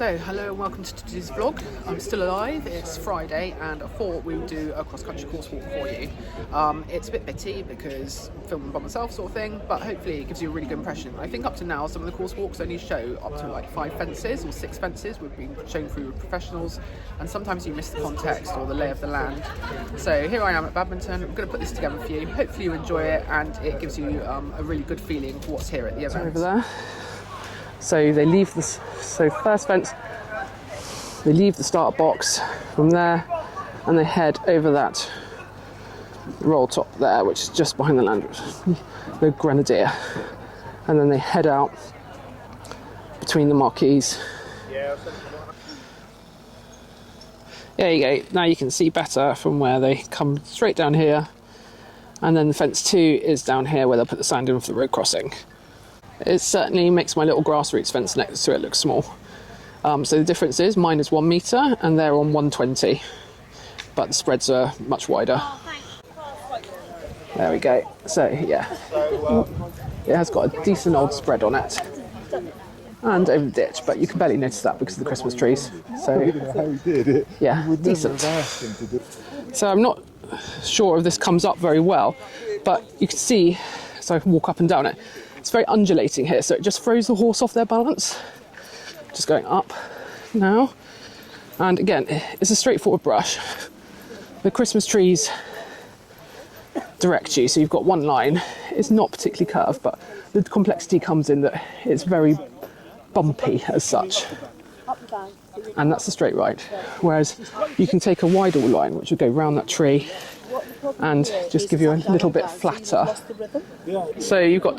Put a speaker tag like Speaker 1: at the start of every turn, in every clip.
Speaker 1: So, hello and welcome to today's vlog. I'm still alive, it's Friday and I thought we would do a cross-country course walk for you. It's a bit bitty because I'm filming by myself sort of thing, but hopefully it gives you a really good impression. I think up to now some of the course walks only show up to like 5 fences or 6 fences we've been shown through with professionals, and sometimes you miss the context or the lay of the land. So here I am at Badminton. I'm going to put this together for you. Hopefully you enjoy it and it gives you a really good feeling for what's here at the event.
Speaker 2: Over there. So they leave this, first fence, they leave the start box from there and they head over that roll top there, which is just behind the Grenadier, and then they head out between the marquees. There you go, now you can see better from where they come straight down here, and then the fence 2 is down here where they'll put the sand in for the road crossing. It certainly makes my little grassroots fence next to it look small. So the difference is mine is 1 metre and they're on 120, but the spreads are much wider. There we go. So yeah, it has got a decent old spread on it and over the ditch, but you can barely notice that because of the Christmas trees. So yeah, decent. So I'm not sure if this comes up very well, but you can see as I walk up and down it, it's very undulating here, so it just throws the horse off their balance. Just going up now. And again, it's a straightforward brush. The Christmas trees direct you, so you've got one line. It's not particularly curved, but the complexity comes in that it's very bumpy as such. And that's a straight right. Whereas you can take a wider line, which would go round that tree and just give you a little bit flatter. So you've got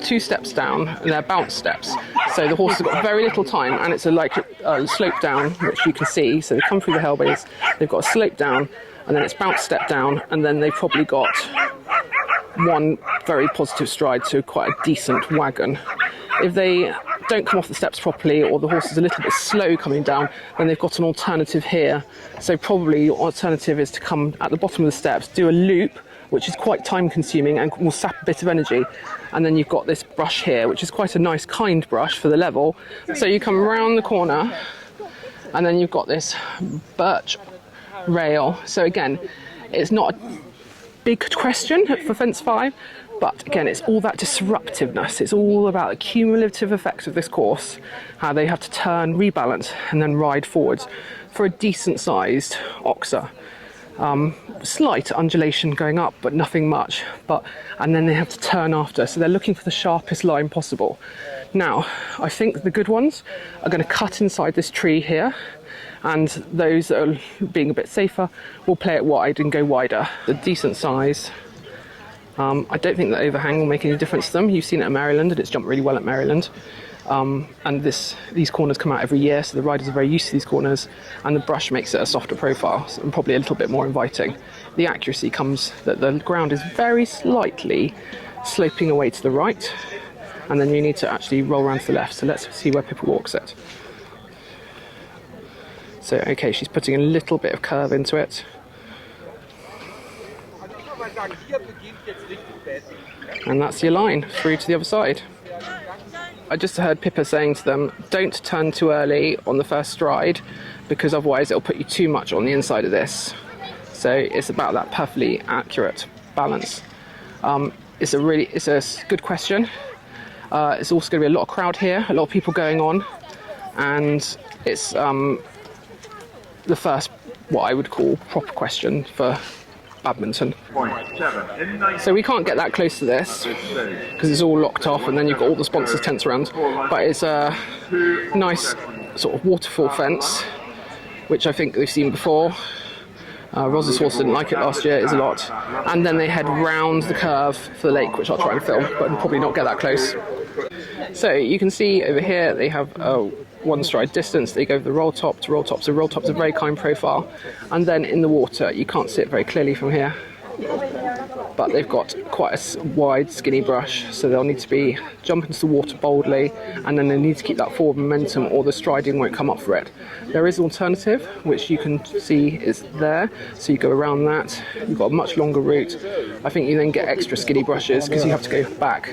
Speaker 2: 2 steps down, and they're bounce steps. So the horse has got very little time, and it's like a slope down, which you can see. So they come through the hell base, they've got a slope down, and then it's bounce step down, and then they've probably got one very positive stride to quite a decent wagon. If they don't come off the steps properly, or the horse is a little bit slow coming down, then they've got an alternative here. So probably your alternative is to come at the bottom of the steps, do a loop, which is quite time consuming and will sap a bit of energy. And then you've got this brush here, which is quite a nice kind brush for the level. So you come around the corner and then you've got this birch rail. So again, it's not a big question for fence 5, but again, it's all that disruptiveness. It's all about the cumulative effects of this course, how they have to turn, rebalance, and then ride forwards for a decent-sized oxer. Slight undulation going up, but nothing much. And then they have to turn after, so they're looking for the sharpest line possible. Now, I think the good ones are going to cut inside this tree here, and those that are being a bit safer will play it wide and go wider. The decent size. I don't think the overhang will make any difference to them. You've seen it at Maryland, and it's jumped really well at Maryland. And these corners come out every year, so the riders are very used to these corners, and the brush makes it a softer profile and probably a little bit more inviting. The accuracy comes that the ground is very slightly sloping away to the right, and then you need to actually roll around to the left. So let's see where Pippa walks it. So okay, she's putting a little bit of curve into it. And that's your line through to the other side. I just heard Pippa saying to them, don't turn too early on the first stride, because otherwise it'll put you too much on the inside of this. So it's about that perfectly accurate balance. It's a good question. It's also going to be a lot of crowd here, a lot of people going on, and it's the first, what I would call, proper question for Badminton. So we can't get that close to this because it's all locked off, and then you've got all the sponsors' tents around, but it's a nice sort of waterfall fence, which I think they've seen before. Ross's horse didn't like it last year, it's a lot. And then they head round the curve for the lake, which I'll try and film, but probably not get that close. So you can see over here they have a 1 stride distance. They go the roll top to roll top, so roll top's a very kind profile. And then in the water, you can't see it very clearly from here, but they've got quite a wide skinny brush, so they'll need to be jump into the water boldly, and then they need to keep that forward momentum or the striding won't come up for it. There is an alternative, which you can see is there, so you go around that, you've got a much longer route. I think you then get extra skinny brushes because you have to go back.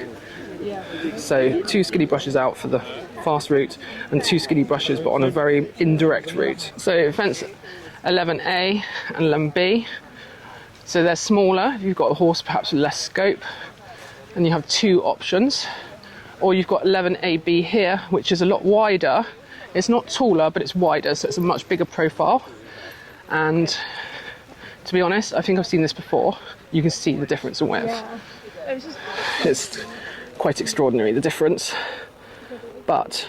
Speaker 2: So 2 skinny brushes out for the fast route, and 2 skinny brushes, but on a very indirect route. So fence 11A and 11B. So they're smaller. If you've got a horse perhaps with less scope, and you have 2 options. Or you've got 11AB here, which is a lot wider. It's not taller, but it's wider, so it's a much bigger profile. And to be honest, I think I've seen this before. You can see the difference in width. Yeah. It's quite extraordinary, the difference. But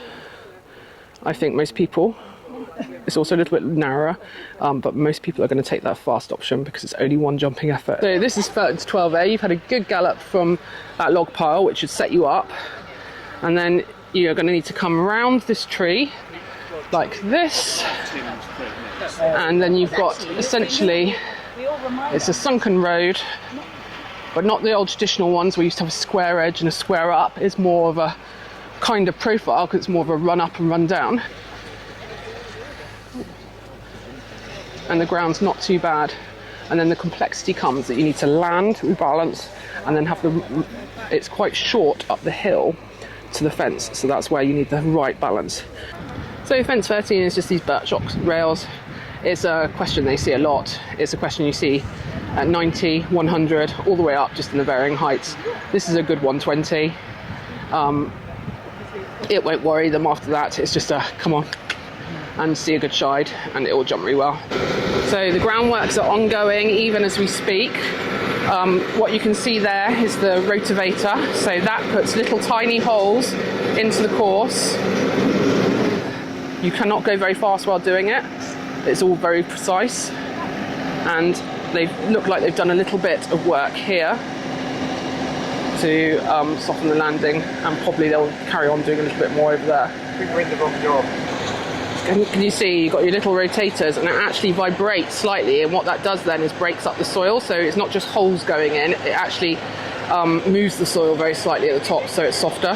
Speaker 2: I think most people, it's also a little bit narrower, but most people are going to take that fast option because it's only 1 jumping effort. So this is fence 12A. You've had a good gallop from that log pile, which should set you up. And then you're going to need to come around this tree like this. And then you've got essentially, it's a sunken road, but not the old traditional ones where you used to have a square edge and a square up. It's more of a kind of profile because it's more of a run up and run down. And the ground's not too bad. And then the complexity comes that you need to land, rebalance, and then have it's quite short up the hill to the fence, so that's where you need the right balance. So fence 13 is just these birch oak rails. It's a question they see a lot. It's a question you see at 90, 100, all the way up, just in the varying heights. This is a good 120. It won't worry them after that. It's just a come on and see a good shide, and it will jump really well. So the groundworks are ongoing even as we speak. What you can see there is the rotavator, so that puts little tiny holes into the course. You cannot go very fast while doing it. It's all very precise, and they look like they've done a little bit of work here to soften the landing, and probably they'll carry on doing a little bit more over there.
Speaker 3: I think we're in the wrong job.
Speaker 2: Can you see you've got your little rotators, and it actually vibrates slightly, and what that does then is breaks up the soil, so it's not just holes going in, it actually moves the soil very slightly at the top so it's softer.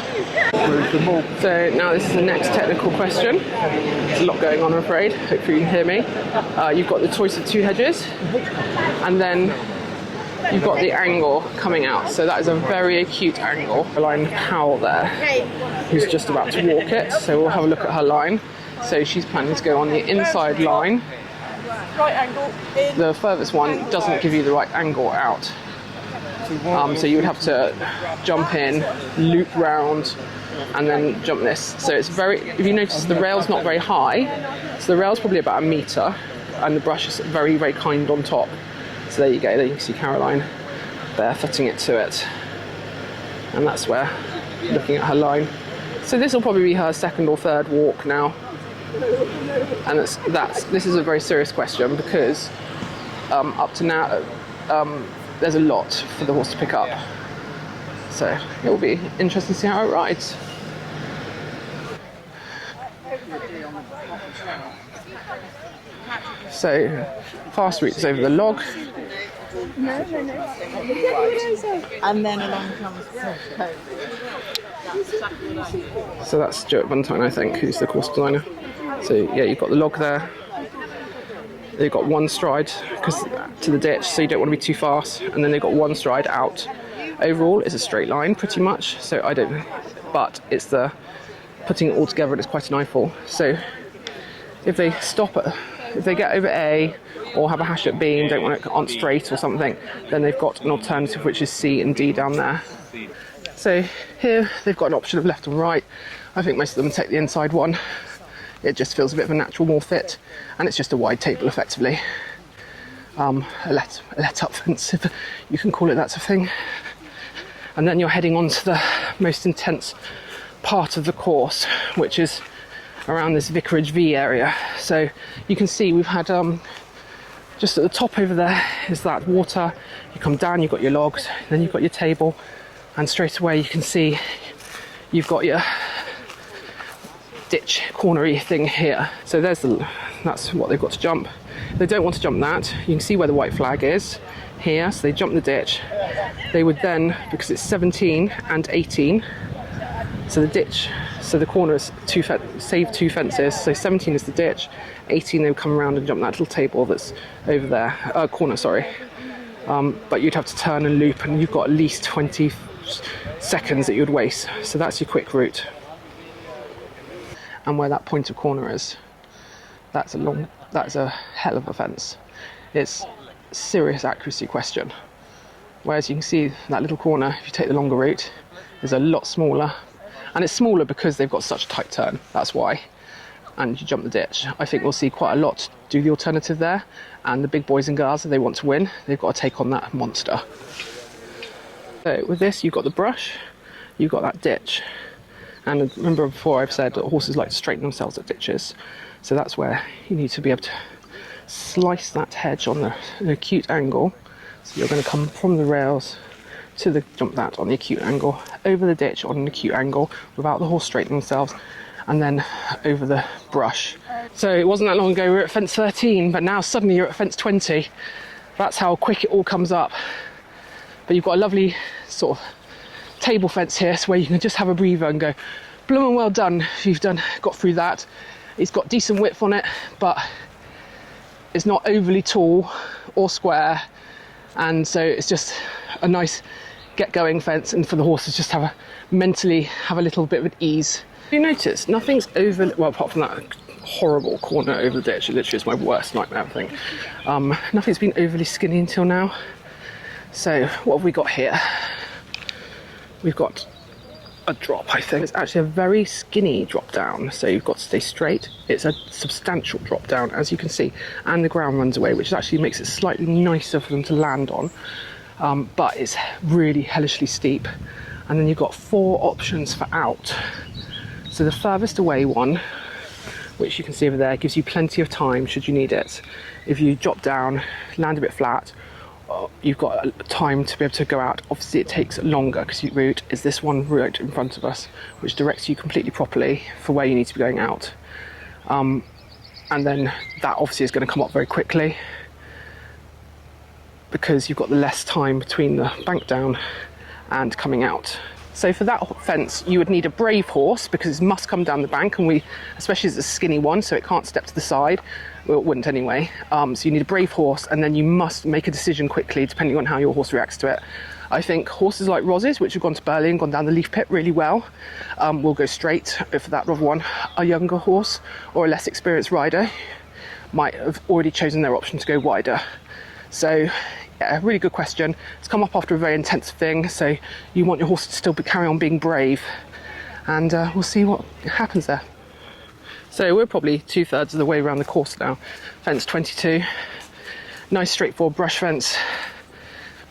Speaker 2: So now this is the next technical question. There's a lot going on, I'm afraid. Hopefully you can hear me. You've got the choice of 2 hedges, and then you've got the angle coming out. So that is a very acute angle. Line Powell there, who's just about to walk it, so we'll have a look at her line. So she's planning to go on the inside line.
Speaker 4: Right angle in.
Speaker 2: The furthest one doesn't give you the right angle out. So you would have to jump in, loop round, and then jump this. So it's very, if you notice, the rail's not very high. So the rail's probably about 1 metre, and the brush is very, very kind on top. So there you go, there you can see Caroline barefooting it to it. And that's where, looking at her line. So this will probably be her 2nd or 3rd walk now. And this is a very serious question because up to now there's a lot for the horse to pick up. So it will be interesting to see how it rides. So fast route is over the log.
Speaker 4: And then along comes Coke.
Speaker 2: So that's Stuart Buntine, I think, who's the course designer. So yeah, you've got the log there. They've got 1 stride to the ditch, so you don't want to be too fast. And then they've got 1 stride out. Overall, it's a straight line pretty much. So but it's the putting it all together, and it's quite an eyeful. So if they if they get over A or have a hash at B and don't want it on straight or something, then they've got an alternative which is C and D down there. So here they've got an option of left and right. I think most of them take the inside one. It just feels a bit of a natural more fit, and it's just a wide table effectively. A let-up fence, if you can call it that sort of thing. And then you're heading on to the most intense part of the course, which is around this Vicarage V area. So you can see we've had just at the top over there is that water. You come down, you've got your logs, then you've got your table, and straight away you can see you've got your ditch cornery thing here. So that's what they've got to jump. They don't want to jump that. You can see where the white flag is here, so they jump the ditch. They would then, because it's 17 and 18, so the ditch, so the corner is save 2 fences, so 17 is the ditch, 18 they would come around and jump that little table that's over there, corner, sorry. But you'd have to turn and loop, and you've got at least 20 seconds that you'd waste, so that's your quick route. and where that point of corner is. That's a hell of a fence. It's a serious accuracy question. Whereas you can see that little corner, if you take the longer route, is a lot smaller. And it's smaller because they've got such a tight turn, that's why. And you jump the ditch. I think we'll see quite a lot do the alternative there. And the big boys and girls, if they want to win, they've got to take on that monster. So with this, you've got the brush, you've got that ditch. And remember before I've said that horses like to straighten themselves at ditches. So that's where you need to be able to slice that hedge on an acute angle. So you're going to come from the rails to the jump that on the acute angle, over the ditch on an acute angle without the horse straightening themselves, and then over the brush. So it wasn't that long ago we were at fence 13, but now suddenly you're at fence 20. That's how quick it all comes up. But you've got a lovely sort of table fence here, so where you can just have a breather and go, blooming well done if you've got through that. It's got decent width on it, but it's not overly tall or square, and so it's just a nice get-going fence, and for the horses just mentally have a little bit of an ease. You notice nothing's over, well, apart from that horrible corner over the ditch, it literally is my worst nightmare thing. Nothing's been overly skinny until now. So what have we got here? We've got a drop, I think. It's actually a very skinny drop down, so you've got to stay straight. It's a substantial drop down, as you can see, and the ground runs away, which actually makes it slightly nicer for them to land on. But it's really hellishly steep. And then you've got 4 options for out. So the furthest away one, which you can see over there, gives you plenty of time should you need it. If you drop down, land a bit flat, you've got time to be able to go out. Obviously it takes longer because your route is this one route in front of us, which directs you completely properly for where you need to be going out. And then that obviously is going to come up very quickly because you've got the less time between the bank down and coming out. So for that fence, you would need a brave horse because it must come down the bank, and especially as it's a skinny one, so it can't step to the side. Well, it wouldn't anyway. So you need a brave horse, and then you must make a decision quickly depending on how your horse reacts to it. I think horses like Roz's, which have gone to Berlin, gone down the leaf pit really well, will go straight. For that other one, a younger horse or a less experienced rider might have already chosen their option to go wider. So yeah, really good question. It's come up after a very intense thing, so you want your horse to still carry on being brave, and we'll see what happens there. So we're probably 2/3 of the way around the course now. Fence 22, nice straightforward brush fence.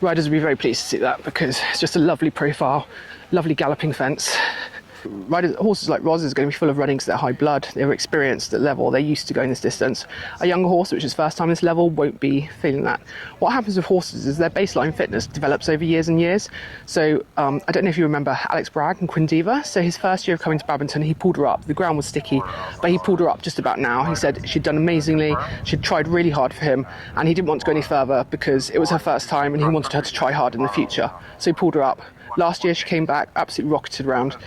Speaker 2: Riders will be very pleased to see that because it's just a lovely profile, lovely galloping fence. Horses like Roz is going to be full of running because they're high blood, they're experienced at level, they're used to going this distance. A younger horse, which is first time this level, won't be feeling that. What happens with horses is their baseline fitness develops over years and years. So I don't know if you remember Alex Bragg and Quinn Diva. So his first year of coming to Badminton, he pulled her up. The ground was sticky, but he pulled her up just about now. He said she'd done amazingly, she'd tried really hard for him, and he didn't want to go any further because it was her first time and he wanted her to try hard in the future. So he pulled her up. Last year she came back, absolutely rocketed around.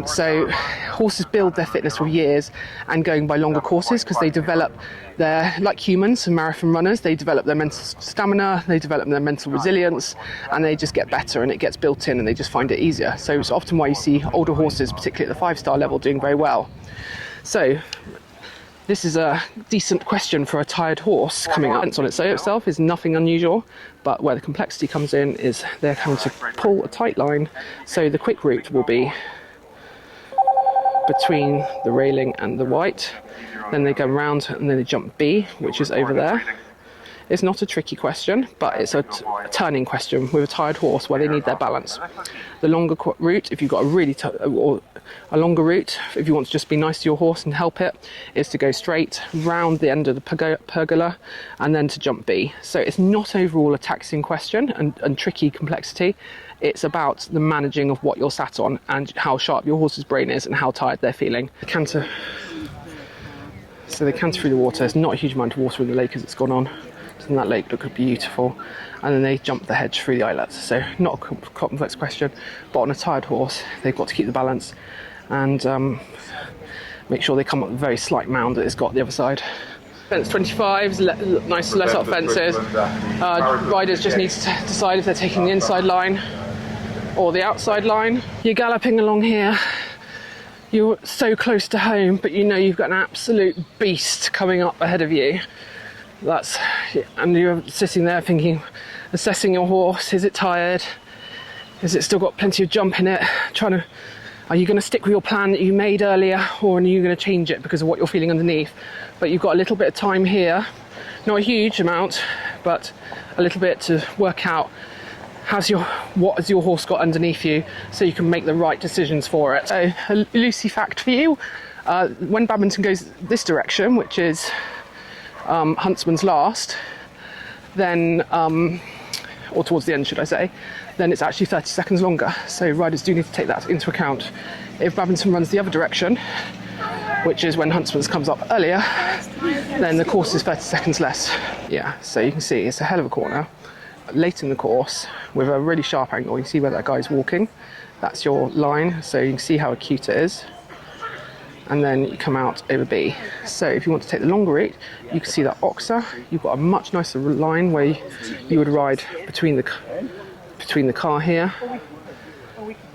Speaker 2: So horses build their fitness for years and going by longer courses because they develop like humans and marathon runners, they develop their mental stamina, they develop their mental resilience, and they just get better and it gets built in and they just find it easier. So it's often why you see older horses, particularly at the 5-star level, doing very well. So this is a decent question for a tired horse coming up. On itself is nothing unusual, but where the complexity comes in is they're having to pull a tight line. So the quick route will be between the railing and the white. Then they go round and then they jump B, which is over there. It's not a tricky question, but it's a turning question with a tired horse where they need their balance. The longer route, if you've got a longer route, if you want to just be nice to your horse and help it, is to go straight round the end of the pergola and then to jump B. So it's not overall a taxing question and tricky complexity. It's about the managing of what you're sat on and how sharp your horse's brain is and how tired they're feeling. Canter. So they canter through the water. There's not a huge amount of water in the lake as it's gone on. And that lake looked beautiful, and then they jump the hedge through the islets. So not a complex question, but on a tired horse they've got to keep the balance and make sure they come up with a very slight mound that it's got the other side. Fence 25 is nice let up fences. Riders just need to decide if they're taking the inside line or the outside line. You're galloping along here, you're so close to home, but you know you've got an absolute beast coming up ahead of you. And you're sitting there thinking, assessing your horse. Is it tired? Is it still got plenty of jump in it? Are you going to stick with your plan that you made earlier, or are you going to change it because of what you're feeling underneath? But you've got a little bit of time here, not a huge amount, but a little bit to work out what has your horse got underneath you, so you can make the right decisions for it. So a Lucy fact for you, when Badminton goes this direction, which is Huntsman's last, then, or towards the end should I say, then it's actually 30 seconds longer. So riders do need to take that into account. If Badminton runs the other direction, which is when Huntsman's comes up earlier, then the course is 30 seconds less. Yeah, so you can see it's a hell of a corner. Late in the course, with a really sharp angle, you see where that guy's walking. That's your line, so you can see how acute it is. And then you come out over B. So if you want to take the longer route, you can see that Oxer. You've got a much nicer line where you would ride between the car here,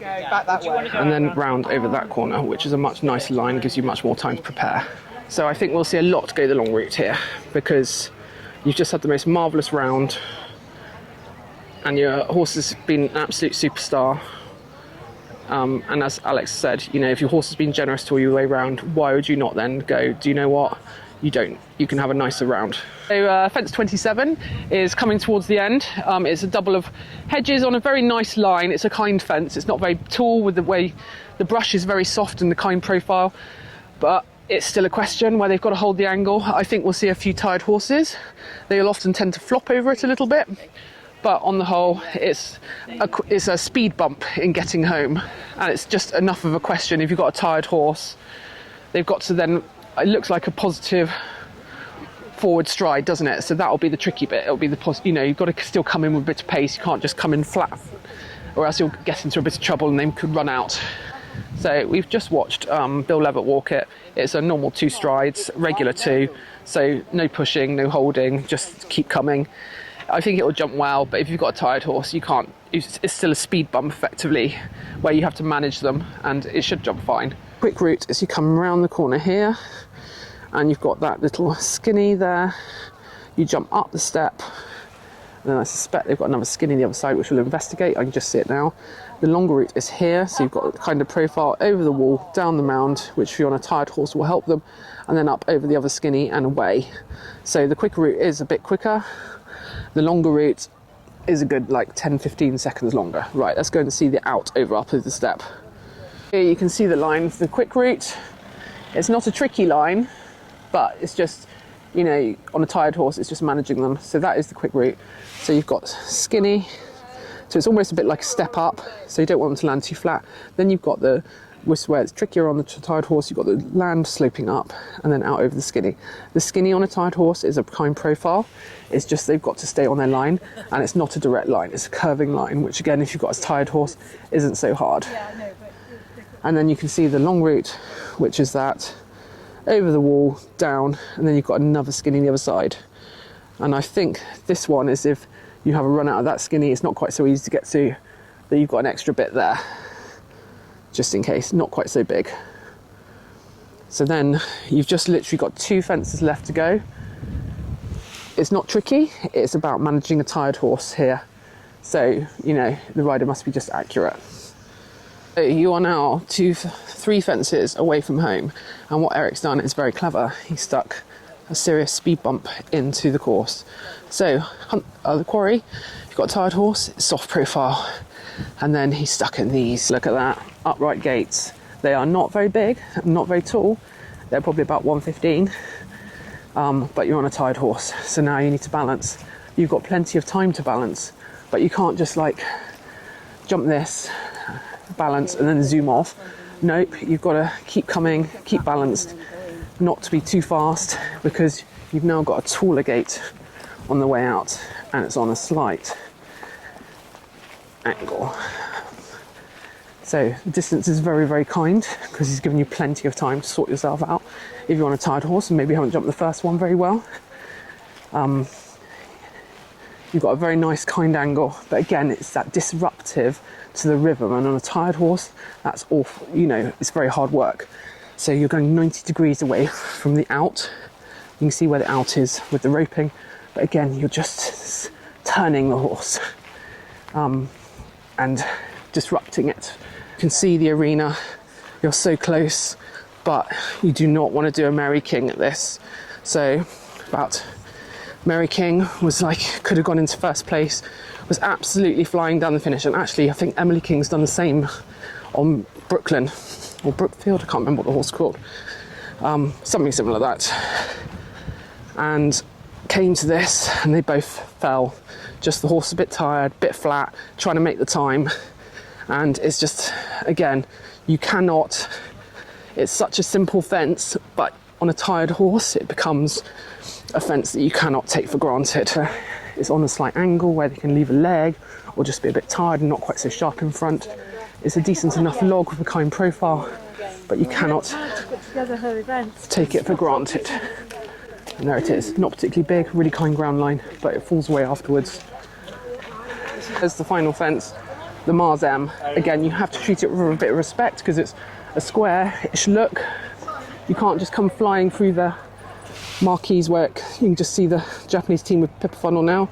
Speaker 2: and then round over that corner, which is a much nicer line, gives you much more time to prepare. So I think we'll see a lot go the long route here, because you've just had the most marvellous round, and your horse has been an absolute superstar. And as Alex said, you know, if your horse has been generous to you all the way round, why would you not then go, do you know what? You can have a nicer round. So fence 27 is coming towards the end. It's a double of hedges on a very nice line. It's a kind fence. It's not very tall, with the way the brush is very soft and the kind profile, but it's still a question where they've got to hold the angle. I think we'll see a few tired horses. They'll often tend to flop over it a little bit, but on the whole, it's a speed bump in getting home, and it's just enough of a question. If you've got a tired horse, they've got to then, it looks like a positive forward stride, doesn't it? So that'll be the tricky bit. It'll be you've got to still come in with a bit of pace. You can't just come in flat, or else you'll get into a bit of trouble and they could run out. So we've just watched Bill Levitt walk it. It's a normal 2 strides, regular 2, so no pushing, no holding, just keep coming. I think it will jump well, but if you've got a tired horse, you can't. It's still a speed bump effectively, where you have to manage them, and it should jump fine. Quick route is you come around the corner here, and you've got that little skinny there. You jump up the step, and then I suspect they've got another skinny on the other side, which we'll investigate. I can just see it now. The longer route is here, so you've got kind of profile over the wall, down the mound, which if you're on a tired horse will help them, and then up over the other skinny and away. So the quicker route is a bit quicker. The longer route is a good 10-15 seconds longer. Right, let's go and see the out over up of the step. Here you can see the line for the quick route. It's not a tricky line, but it's just, on a tired horse, it's just managing them. So that is the quick route. So you've got skinny, so it's almost a bit like a step up, so you don't want them to land too flat. Then you've got where it's trickier on the tired horse, you've got the land sloping up and then out over the skinny. The skinny on a tired horse is a kind profile. It's just they've got to stay on their line, and it's not a direct line, it's a curving line, which again, if you've got a tired horse, isn't so hard. And then you can see the long route, which is that over the wall, down, and then you've got another skinny on the other side. And I think this one is if you have a run out of that skinny, it's not quite so easy to get to, that you've got an extra bit there, just in case, not quite so big. So then you've just literally got 2 fences left to go. It's not tricky, it's about managing a tired horse here. So, the rider must be just accurate. So you are now 3 fences away from home, and what Eric's done is very clever. He stuck a serious speed bump into the course. So the quarry, you've got a tired horse, soft profile, and then he's stuck in these. Look at that, upright gates. They are not very big, not very tall. They're probably about 115, but you're on a tired horse. So now you need to balance. You've got plenty of time to balance, but you can't just jump this, balance, and then zoom off. Nope, you've got to keep coming, keep balanced, not to be too fast, because you've now got a taller gate on the way out, and it's on a slight angle. So the distance is very, very kind, because he's given you plenty of time to sort yourself out. If you're on a tired horse and maybe haven't jumped the first one very well, You've got a very nice kind angle, but again, it's that disruptive to the rhythm, and on a tired horse, that's awful, you know, it's very hard work. So you're going 90 degrees away from the out. You can see where the out is with the roping, but again, you're just turning the horse and disrupting it. You can see the arena, you're so close, but you do not want to do a Mary King at this. So about Mary King was like, could have gone into first place, was absolutely flying down the finish. And actually, I think Emily King's done the same on Brooklyn, or Brookfield, I can't remember what the horse is called. Something similar to that. And came to this, and they both fell. Just the horse a bit tired, bit flat, trying to make the time. And it's just, again, you cannot, it's such a simple fence, but on a tired horse, it becomes a fence that you cannot take for granted. It's on a slight angle where they can leave a leg or just be a bit tired and not quite so sharp in front. It's a decent enough log with a kind profile, but you cannot take it for granted. And there it is, not particularly big, really kind ground line, but it falls away afterwards. There's the final fence, the Mars M. Again, you have to treat it with a bit of respect because it's a square-ish look. You can't just come flying through the marquees where you can just see the Japanese team with Pippa Funnel now,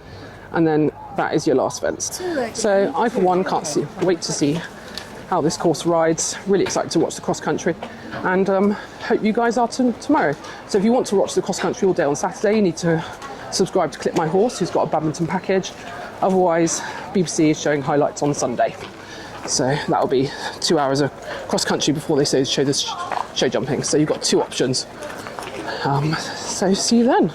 Speaker 2: and then that is your last fence. So I, for one, can't wait to see how this course rides. Really excited to watch the cross country, and hope you guys are tomorrow. So if you want to watch the cross country all day on Saturday, you need to subscribe to Clip My Horse, who's got a badminton package. Otherwise, BBC is showing highlights on Sunday. So that'll be 2 hours of cross country before they show this show jumping. So you've got two options. So see you then.